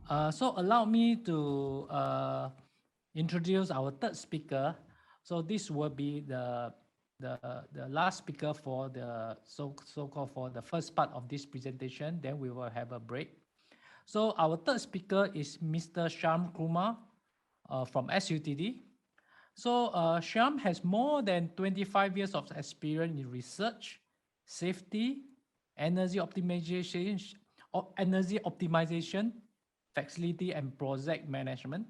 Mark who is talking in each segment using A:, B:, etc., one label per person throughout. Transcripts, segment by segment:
A: So allow me to introduce our third speaker. So this will be the last speaker for the so-called for the first part of this presentation. Then we will have a break. So our third speaker is Mr. Shyam Kumar from SUTD. So Shyam has more than 25 years of experience in research, safety, energy optimization, facility and project management.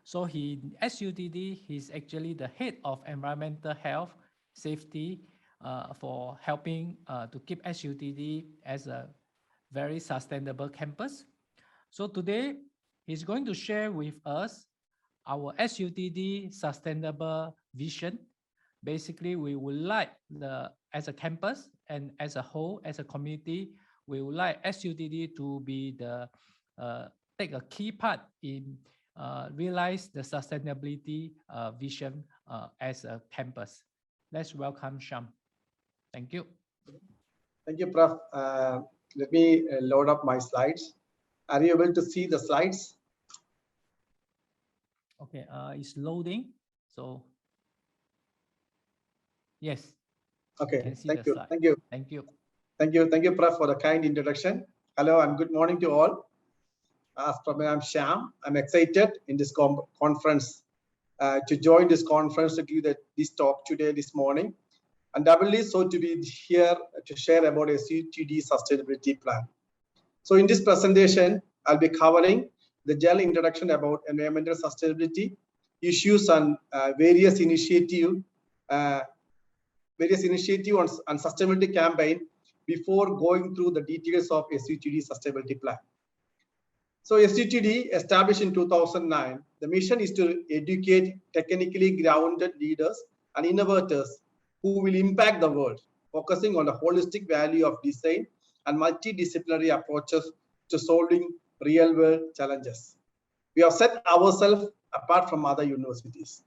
A: So SUTD, he's actually the head of environmental health, safety for helping to keep SUTD as a very sustainable campus. So today, he's going to share with us our SUTD sustainable vision. Basically, we would like as a campus and as a whole, as a community, we would like SUTD to be take a key part in realize the sustainability vision as a campus. Let's welcome Shyam. Thank you.
B: Thank you, Prof. Let me load up my slides. Are you able to see the slides?
A: Okay, it's loading. So, yes.
B: Okay, thank you. Thank you.
A: Thank you.
B: Thank you. Thank you, Prof, for the kind introduction. Hello and good morning to all. As I'm Shyam. I'm excited in this conference to join this conference to give this talk today, this morning. And doubly so to be here to share about SUTD sustainability plan. So in this presentation, I'll be covering the general introduction about environmental sustainability, issues and various initiative on sustainability campaign before going through the details of SUTD sustainability plan. So SUTD, established in 2009, the mission is to educate technically grounded leaders and innovators who will impact the world, focusing on the holistic value of design and multidisciplinary approaches to solving real-world challenges. We have set ourselves apart from other universities.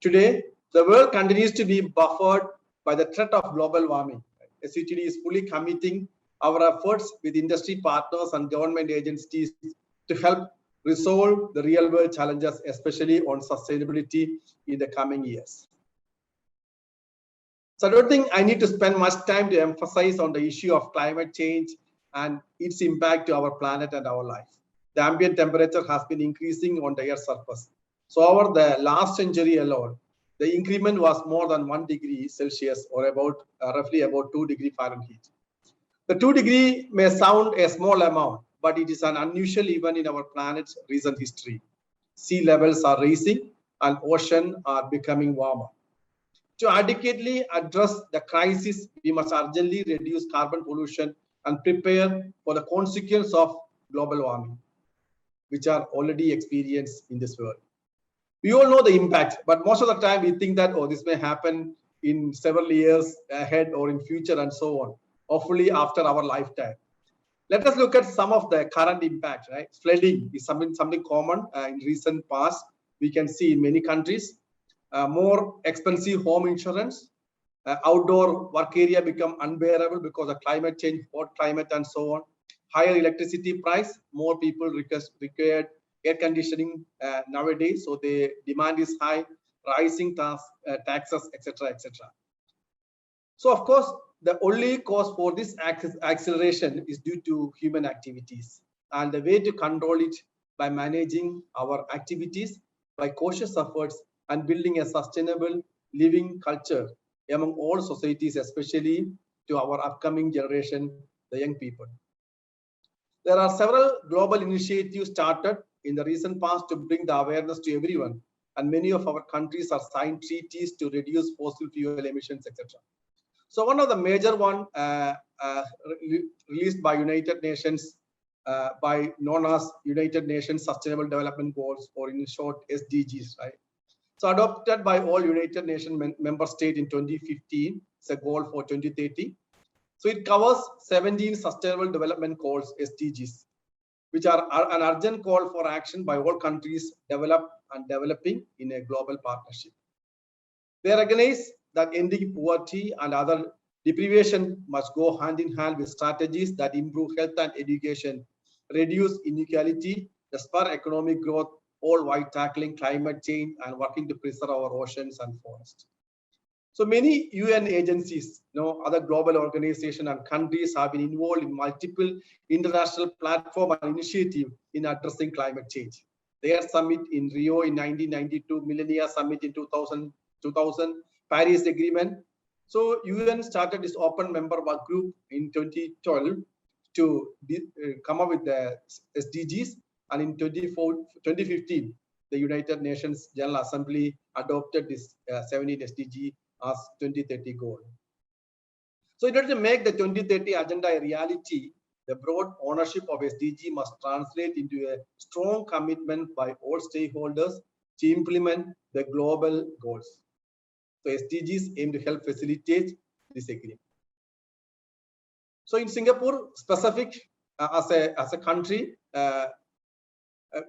B: Today, the world continues to be buffered by the threat of global warming. SUTD is fully committing our efforts with industry partners and government agencies to help resolve the real-world challenges, especially on sustainability in the coming years. So I don't think I need to spend much time to emphasize on the issue of climate change and its impact to our planet and our life. The ambient temperature has been increasing on the Earth's surface. So over the last century alone, the increment was more than 1 degree Celsius, or about roughly about 2 degrees Fahrenheit. The 2 degree may sound a small amount, but it is an unusual event in our planet's recent history. Sea levels are rising and oceans are becoming warmer. To adequately address the crisis, we must urgently reduce carbon pollution and prepare for the consequences of global warming, which are already experienced in this world. We all know the impact, but most of the time we think that, oh, this may happen in several years ahead or in future and so on, hopefully after our lifetime. Let us look at some of the current impacts, right? Flooding is something common in recent past. We can see in many countries. More expensive home insurance, outdoor work area become unbearable because of climate change, hot climate and so on. Higher electricity price, more people require air conditioning nowadays, so the demand is high, rising taxes, etc., etc. So of course, the only cause for this acceleration is due to human activities, and the way to control it by managing our activities by cautious efforts and building a sustainable living culture among all societies, especially to our upcoming generation, the young people. There are several global initiatives started in the recent past to bring the awareness to everyone, and many of our countries have signed treaties to reduce fossil fuel emissions, etc. So one of the major one released by United Nations, known as United Nations Sustainable Development Goals, or in short SDGs, right? So adopted by all United Nations member states in 2015, it's a goal for 2030. So it covers 17 Sustainable Development Goals, SDGs, which are an urgent call for action by all countries developed and developing in a global partnership. They recognize that ending poverty and other deprivation must go hand in hand with strategies that improve health and education, reduce inequality, the spur economic growth, all while tackling climate change and working to preserve our oceans and forests. So many UN agencies, other global organizations and countries have been involved in multiple international platforms and initiatives in addressing climate change. Their summit in Rio in 1992, Millennia Summit in 2000, Paris Agreement. So UN started this open member work group in 2012 to come up with the SDGs, and in 2015, the United Nations General Assembly adopted this 17 SDG as 2030 goal. So in order to make the 2030 agenda a reality, the broad ownership of SDG must translate into a strong commitment by all stakeholders to implement the global goals. So SDGs aim to help facilitate this agreement. So in Singapore, specific as a country,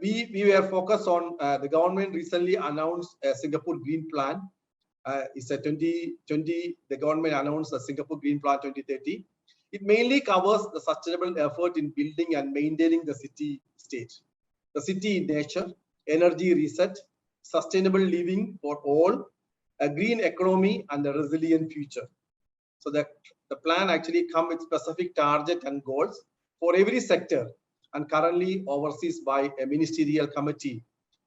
B: we were focused on the government recently announced a Singapore Green Plan. It's a 2020, the government announced the Singapore Green Plan 2030. It mainly covers the sustainable effort in building and maintaining the city state, the city in nature, energy reset, sustainable living for all, a green economy, and a resilient future. So the plan actually comes with specific target and goals for every sector, and currently oversees by a ministerial committee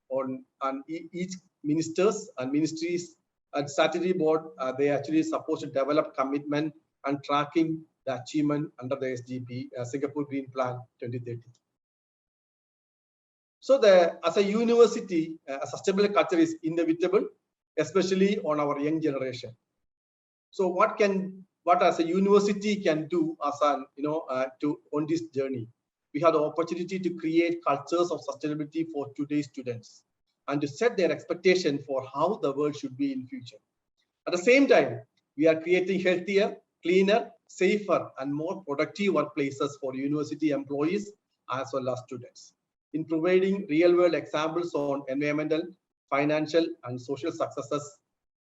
B: on each ministers and ministries and strategy board. They actually supposed to develop commitment and tracking the achievement under the SGP, Singapore Green Plan 2030. So as a university, a sustainable culture is inevitable, especially on our young generation. So what as a university can do as an on this journey? We have the opportunity to create cultures of sustainability for today's students and to set their expectation for how the world should be in future. At the same time, we are creating healthier, cleaner, safer, and more productive workplaces for university employees as well as students. In providing real-world examples on environmental, financial, and social successes,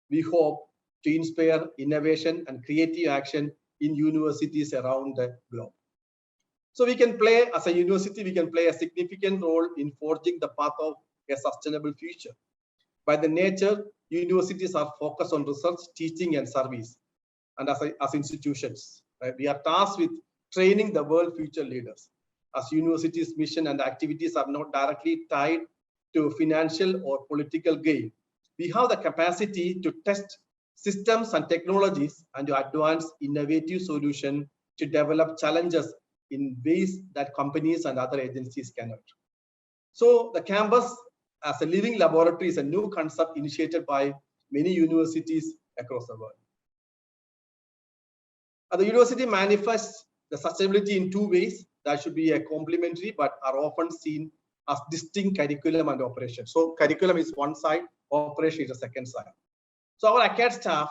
B: we hope to inspire innovation and creative action in universities around the globe. So we can play, as a university, we can play a significant role in forging the path of a sustainable future. By the nature, universities are focused on research, teaching, and service. And as institutions, right, we are tasked with training the world future leaders. As universities' mission and activities are not directly tied to financial or political gain, we have the capacity to test systems and technologies and to advance innovative solutions to develop challenges in ways that companies and other agencies cannot. So the campus as a living laboratory is a new concept initiated by many universities across the world. The university manifests the sustainability in two ways that should be a complementary but are often seen as distinct: curriculum and operation. So curriculum is one side, operation is the second side. So our acad staff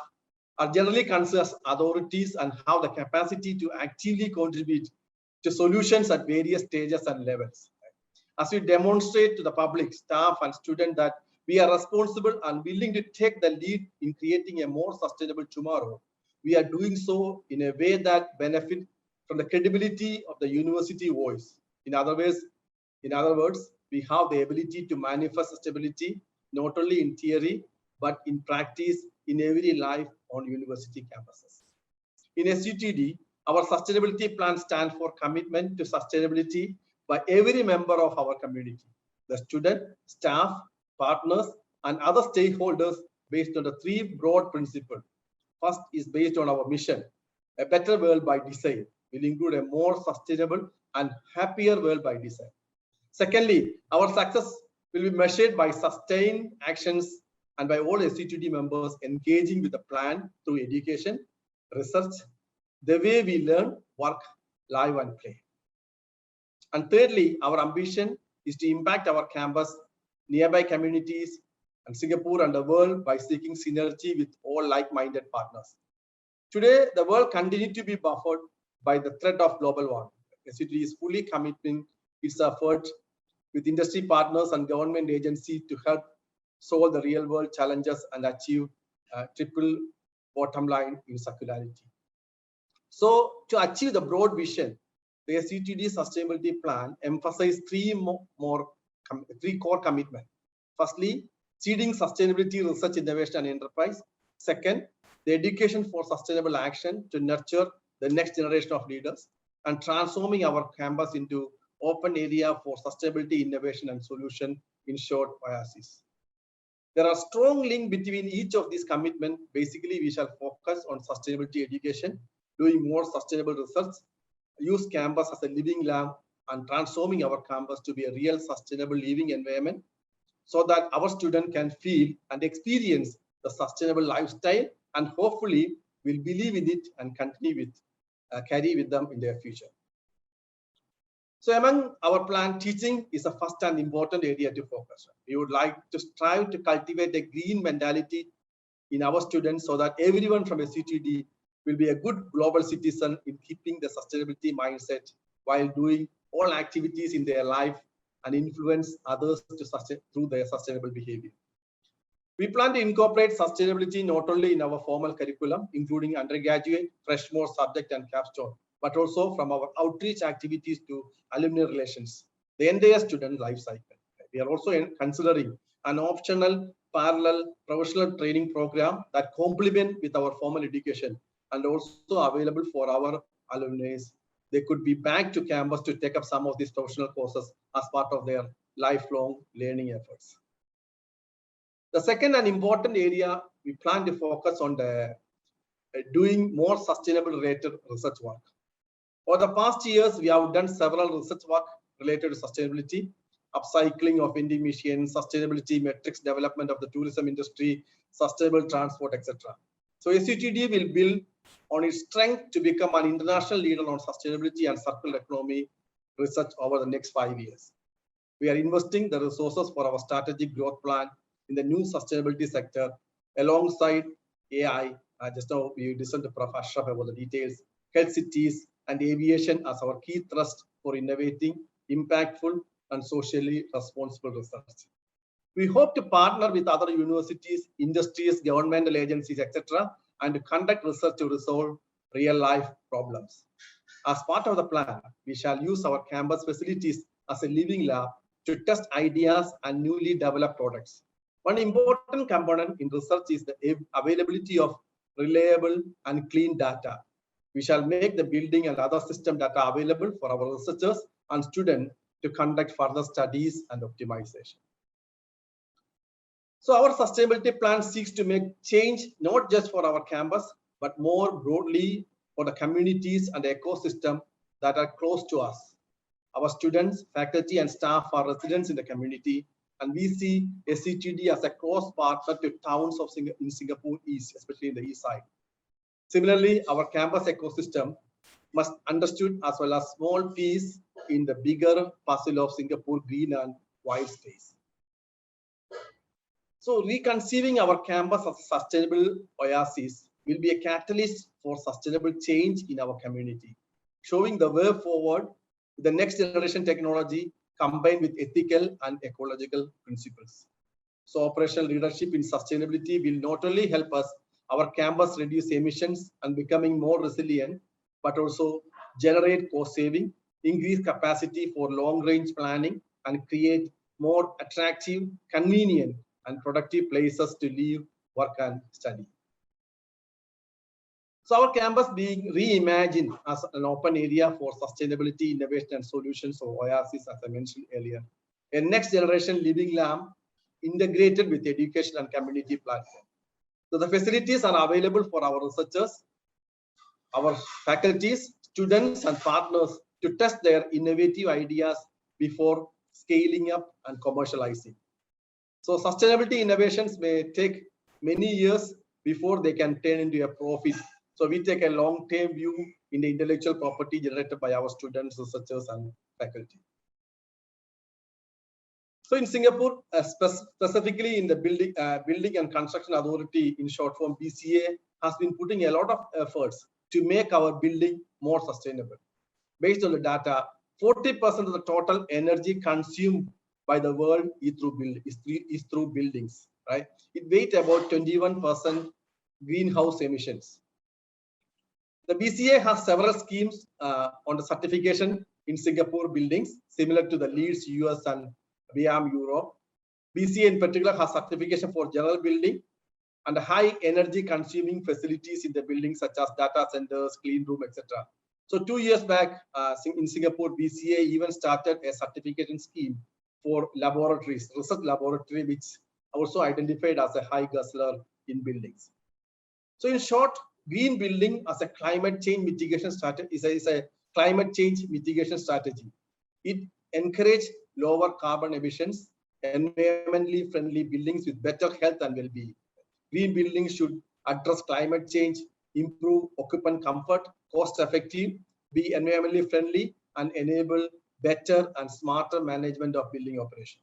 B: are generally considered as authorities and have the capacity to actively contribute to solutions at various stages and levels. As we demonstrate to the public, staff, and students that we are responsible and willing to take the lead in creating a more sustainable tomorrow, we are doing so in a way that benefits from the credibility of the university voice. In other words, we have the ability to manifest sustainability not only in theory but in practice in everyday life on university campuses. In SUTD, our sustainability plan stands for commitment to sustainability by every member of our community, the student, staff, partners, and other stakeholders, based on the three broad principles. First is based on our mission: a better world by design will include a more sustainable and happier world by design. Secondly, our success will be measured by sustained actions and by all SUTD members engaging with the plan through education, research, the way we learn, work, live, and play. And thirdly, our ambition is to impact our campus, nearby communities, and Singapore and the world by seeking synergy with all like-minded partners. Today, the world continues to be buffered by the threat of global warming. SUTD is fully committing its effort with industry partners and government agencies to help solve the real-world challenges and achieve triple bottom line in circularity. So, to achieve the broad vision, the SUTD sustainability plan emphasizes three more three core commitments. Firstly, seeding sustainability research, innovation, and enterprise. Second, the education for sustainable action to nurture the next generation of leaders, and transforming our campus into open area for sustainability, innovation, and solution, in short, OASIS. There are strong link between each of these commitments. Basically, we shall focus on sustainability education, doing more sustainable research, use campus as a living lab, and transforming our campus to be a real sustainable living environment, so that our students can feel and experience the sustainable lifestyle, and hopefully will believe in it and continue with, carry with them in their future. So among our plan, teaching is a first and important area to focus on. We would like to strive to cultivate a green mentality in our students, so that everyone from SUTD will be a good global citizen in keeping the sustainability mindset while doing all activities in their life and influence others through their sustainable behavior. We plan to incorporate sustainability not only in our formal curriculum, including undergraduate, freshman subject, and capstone, but also from our outreach activities to alumni relations, the entire student life cycle. We are also considering an optional parallel professional training program that complement with our formal education and also available for our alumni. They could be back to campus to take up some of these professional courses as part of their lifelong learning efforts. The second and important area, we plan to focus on the doing more sustainable related research work. For the past years, we have done several research work related to sustainability, upcycling of vending machines, sustainability metrics, development of the tourism industry, sustainable transport, etc. So SUTD will build on its strength to become an international leader on sustainability and circular economy research over the next 5 years. We are investing the resources for our strategic growth plan in the new sustainability sector alongside AI. Just now we listened to Prof. Ashraf about the details, health cities, and aviation as our key thrust for innovating, impactful, and socially responsible research. We hope to partner with other universities, industries, governmental agencies, etc., and to conduct research to resolve real-life problems. As part of the plan, we shall use our campus facilities as a living lab to test ideas and newly developed products. One important component in research is the availability of reliable and clean data. We shall make the building and other system data available for our researchers and students to conduct further studies and optimization. So our sustainability plan seeks to make change not just for our campus, but more broadly for the communities and the ecosystem that are close to us. Our students, faculty, and staff are residents in the community, and we see SUTD as a close partner to towns in Singapore East, especially in the east side. Similarly, our campus ecosystem must be understood as well as a small piece in the bigger puzzle of Singapore green and wild space. So reconceiving our campus as a sustainable oasis will be a catalyst for sustainable change in our community, showing the way forward with the next generation technology combined with ethical and ecological principles. So operational leadership in sustainability will not only help us, our campus reduce emissions and becoming more resilient, but also generate cost saving, increase capacity for long range planning, and create more attractive, convenient, and productive places to live, work, and study. So our campus being reimagined as an open area for sustainability, innovation, and solutions, or OASIS, as I mentioned earlier. A next generation living lab integrated with education and community platform. So the facilities are available for our researchers, our faculties, students, and partners to test their innovative ideas before scaling up and commercializing. So sustainability innovations may take many years before they can turn into a profit. So we take a long-term view in the intellectual property generated by our students, researchers, and faculty. So in Singapore, specifically in the Building and Construction Authority, in short form BCA, has been putting a lot of efforts to make our building more sustainable. Based on the data, 40% of the total energy consumed by the world is through buildings, right? It weighs about 21% greenhouse emissions. The BCA has several schemes on the certification in Singapore buildings, similar to the Leeds, US, and BIAM Europe. BCA in particular has certification for general building and high energy consuming facilities in the building such as data centers, clean room, etc. So 2 years back in Singapore, BCA even started a certification scheme for laboratories, research laboratory, which also identified as a high guzzler in buildings. So in short, green building as a climate change mitigation strategy is a climate change mitigation strategy. It encourages lower carbon emissions, environmentally friendly buildings with better health and well-being. Green buildings should address climate change, improve occupant comfort, cost-effective, be environmentally friendly, and enable better and smarter management of building operation.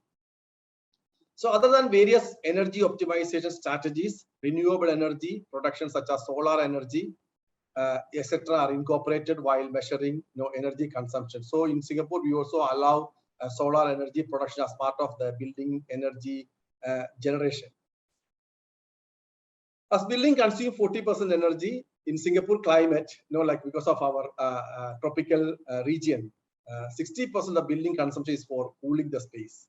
B: So other than various energy optimization strategies, renewable energy production such as solar energy, etc. are incorporated while measuring energy consumption. So in Singapore, we also allow solar energy production as part of the building energy generation. As building consume 40% energy in Singapore climate, like because of our tropical region, 60% of building consumption is for cooling the space.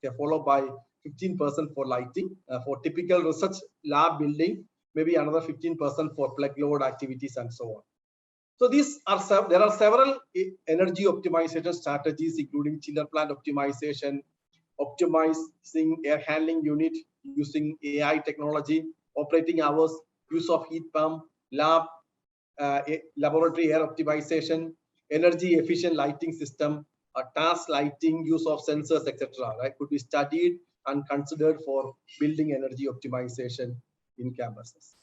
B: Okay, followed by 15% for lighting. For typical research lab building, maybe another 15% for plug load activities and so on. So there are several energy optimization strategies, including chiller plant optimization, optimizing air handling unit using AI technology, operating hours, use of heat pump, laboratory air optimization, energy efficient lighting system, task lighting, use of sensors, etc. Right, could be studied and considered for building energy optimization in campuses.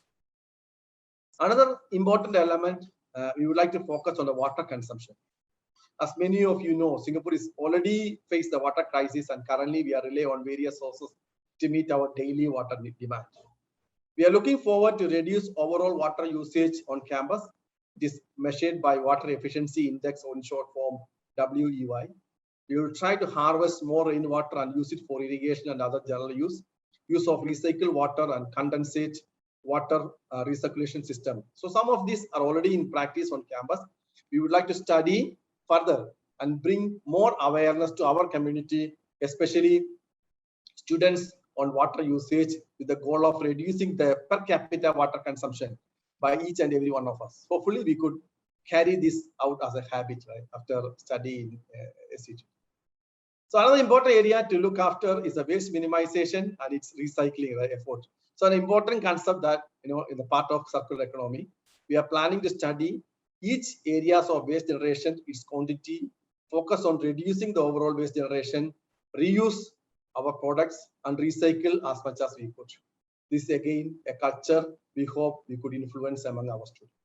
B: Another important element, we would like to focus on the water consumption. As many of you know, Singapore is already faced the water crisis, and currently we are relying on various sources to meet our daily water demand. We are looking forward to reduce overall water usage on campus. It is measured by Water Efficiency Index, or in short form WEI. We will try to harvest more rainwater and use it for irrigation and other general use of recycled water and condensate water recirculation system. So some of these are already in practice on campus. We would like to study further and bring more awareness to our community, especially students, on water usage, with the goal of reducing the per capita water consumption by each and every one of us. Hopefully we could carry this out as a habit, right, after studying SCG. So another important area to look after is the waste minimization and its recycling effort. So an important concept that, in the part of circular economy, we are planning to study each areas of waste generation, its quantity, focus on reducing the overall waste generation, reuse our products, and recycle as much as we could. This is again a culture we hope we could influence among our students.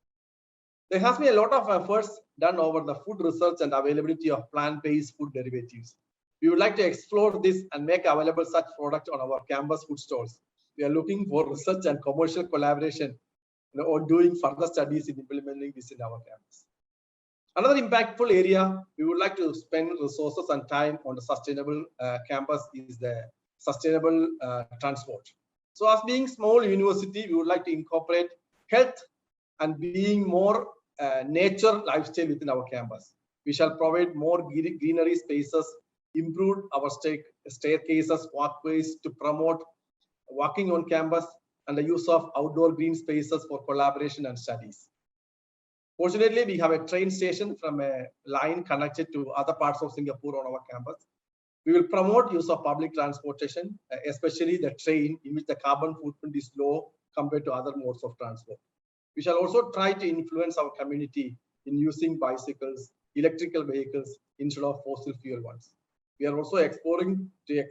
B: There has been a lot of efforts done over the food research and availability of plant-based food derivatives. We would like to explore this and make available such products on our campus food stalls. We are looking for research and commercial collaboration, on doing further studies in implementing this in our campus. Another impactful area we would like to spend resources and time on the sustainable campus is the sustainable transport. So as being small university, we would like to incorporate health and being more nature lifestyle within our campus. We shall provide more greenery spaces, improve our staircases, walkways to promote walking on campus, and the use of outdoor green spaces for collaboration and studies. Fortunately, we have a train station from a line connected to other parts of Singapore on our campus. We will promote use of public transportation, especially the train, in which the carbon footprint is low compared to other modes of transport. We shall also try to influence our community in using bicycles, electrical vehicles instead of fossil fuel ones. We are also exploring to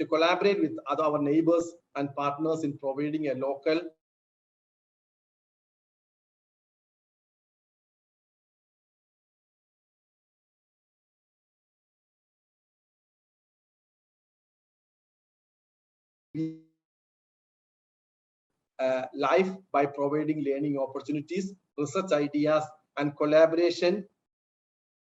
B: collaborate with our neighbors and partners in providing a local life by providing learning opportunities, research ideas, and collaboration,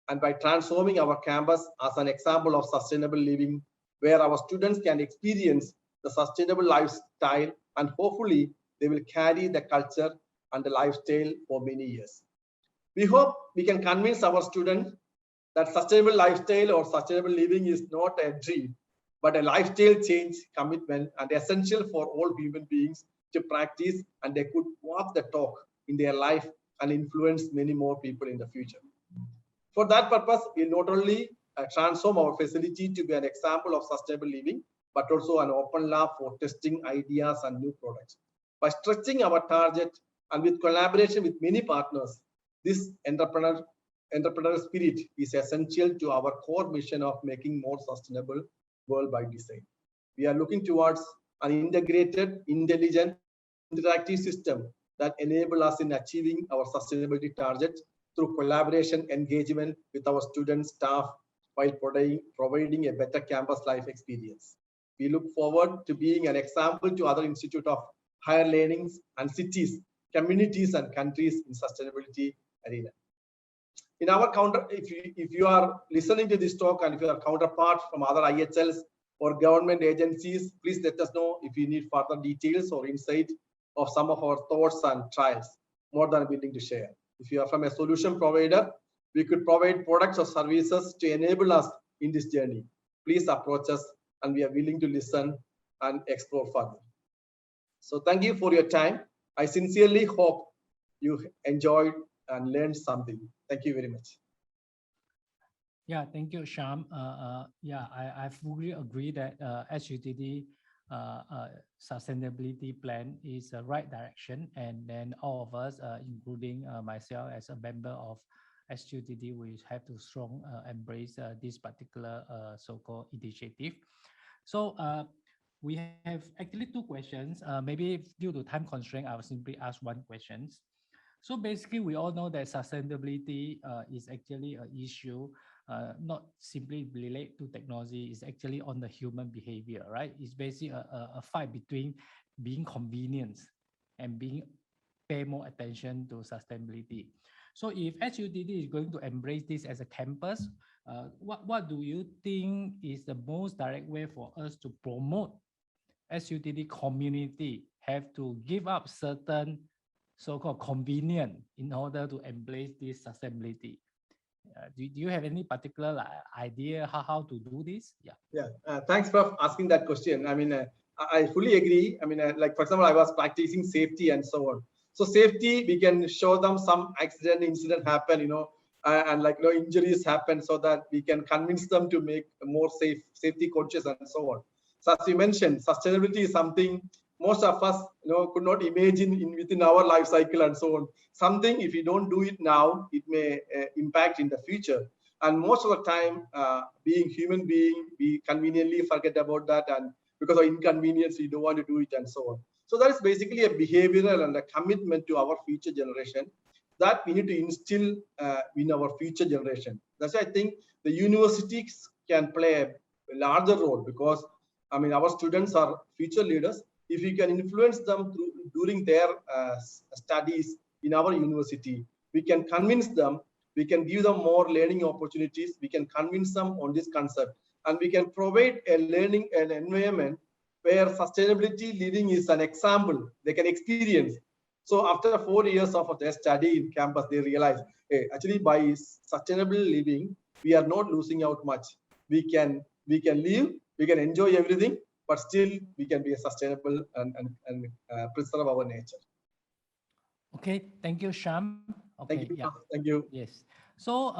B: and by transforming our campus as an example of sustainable living, where our students can experience the sustainable lifestyle, and hopefully they will carry the culture and the lifestyle for many years. We hope we can convince our students that sustainable lifestyle or sustainable living is not a dream, but a lifestyle change commitment and essential for all human beings to practice, and they could walk the talk in their life and influence many more people in the future. For that purpose, we not only transform our facility to be an example of sustainable living, but also an open lab for testing ideas and new products. By stretching our target and with collaboration with many partners, this entrepreneurial spirit is essential to our core mission of making more sustainable world by design. We are looking towards an integrated, intelligent, interactive system that enable us in achieving our sustainability targets through collaboration, engagement with our students, staff, while providing a better campus life experience. We look forward to being an example to other institutes of higher learnings and cities, communities, and countries in sustainability arena. In our counter, if you are listening to this talk and if you are counterpart from other IHLs or government agencies, please let us know if you need further details or insight of some of our thoughts and trials. More than willing to share. If you are from a solution provider, we could provide products or services to enable us in this journey. Please approach us, and we are willing to listen and explore further. So thank you for your time. I sincerely hope you enjoyed and learned something. Thank you very much.
A: Yeah, thank you, Sham. Yeah, I fully agree that SUTD sustainability plan is the right direction, and then all of us, including myself as a member of SUTD, we have to strong embrace this particular so-called initiative. So we have actually two questions. Maybe due to time constraint, I will simply ask one question. So basically, we all know that sustainability is actually an issue not simply related to technology, it's actually on the human behavior, right? It's basically a fight between being convenient and being pay more attention to sustainability. So if SUTD is going to embrace this as a campus, what do you think is the most direct way for us to promote SUTD community have to give up certain so-called convenient in order to embrace this sustainability? Do you have any particular idea how to do this?
B: Yeah. Thanks for asking that question. I mean, I fully agree. I mean, like for example, I was practicing safety and so on. So safety, we can show them some incident happen, and like injuries happen, so that we can convince them to make more safety conscious and so on. So as you mentioned, sustainability is something most of us could not imagine within our life cycle and so on. Something, if you don't do it now, it may impact in the future. And most of the time, being human being, we conveniently forget about that, and because of inconvenience, we don't want to do it and so on. So that is basically a behavioral and a commitment to our future generation that we need to instill in our future generation. That's why I think the universities can play a larger role, because I mean, our students are future leaders. If we can influence them during their studies in our university, we can convince them, we can give them more learning opportunities, we can convince them on this concept, and we can provide a learning and environment where sustainability living is an example they can experience. So after 4 years of their study in campus, they realize, hey, actually by sustainable living, we are not losing out much. We can live, we can enjoy everything, but still we can be sustainable and preserve our nature.
A: Okay, thank you, Sham. Okay,
B: thank you.
A: Yeah.
B: Thank you.
A: Yes. So